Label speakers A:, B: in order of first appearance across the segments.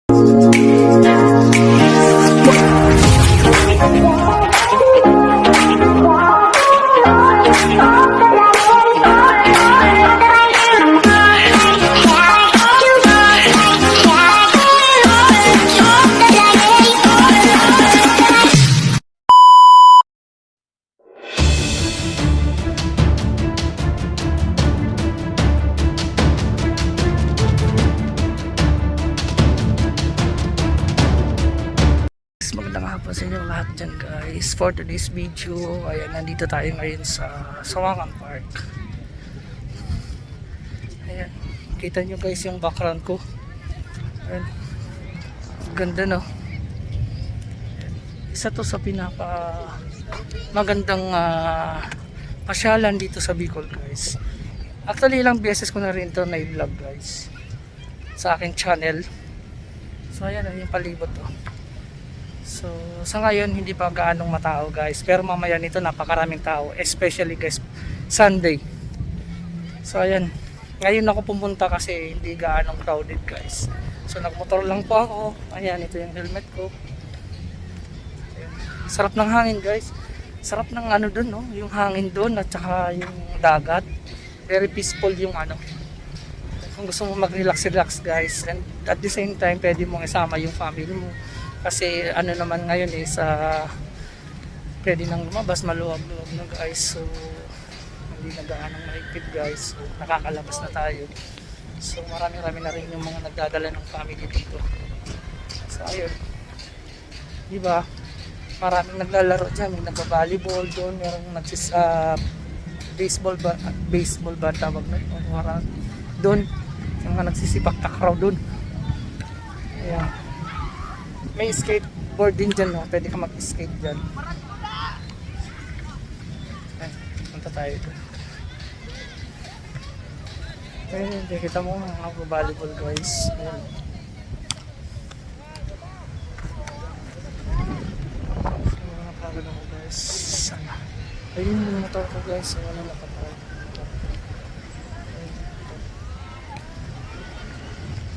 A: Magandang hapon sa inyo lahat dyan guys. For today's video, ayan, nandito tayo ngayon sa Sawangan Park. Ayan, kita nyo guys yung background ko. Ayan, ganda no. Ayan, isa to sa pinaka magandang pasyalan dito sa Bicol guys. Actually ilang beses ko na rin ito na-vlog guys sa aking channel. So ayan, yung palibot to. So sa ngayon hindi pa gaanong matao guys, pero mamaya nito napakaraming tao, especially guys Sunday. So ayan, ngayon ako pumunta kasi hindi gaanong crowded guys. So nagmotor lang po ako. Ayan, ito yung helmet ko. Ayan. Sarap ng hangin guys, sarap ng ano dun no, yung hangin dun at saka yung dagat. Very peaceful yung ano, kung gusto mo mag-relax guys, and at the same time pwede mong isama yung family mo. Kasi ano naman ngayon is pwede nang lumabas, maluwag-luwag na guys. So hindi na gaanong mahigpit guys. So nakakalabas na tayo. So marami-rami na rin yung mga nagdadala ng family dito. So ayun, diba, maraming naglalaro dyan. May nagba-volleyball doon, merong baseball ba tawag na doon, yung mga nagsisipak takraw doon. Ayan, may skateboard din dyan, no? Pwede ka mag-skate dyan. Ay, punta tayo ito. Ayun, kita mo mga volleyball guys. Ayun. So, nakapagod ako guys. Ayun yung motor ko guys. So, ano nakapagod.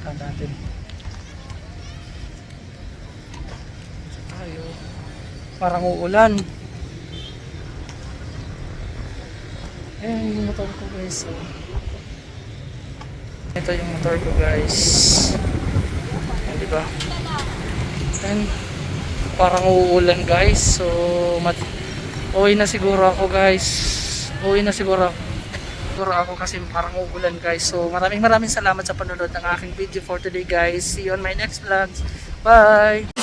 A: Ayun natin. Tayo. Parang uulan. Ayan yung motor ko guys. So, ito yung motor ko guys. Ayan, diba? Ayan. Parang uulan guys. So uwi na siguro ako guys. Uwi na siguro ako kasi parang uulan guys. So maraming salamat sa panonood ng aking video for today guys. See you on my next vlog. Bye!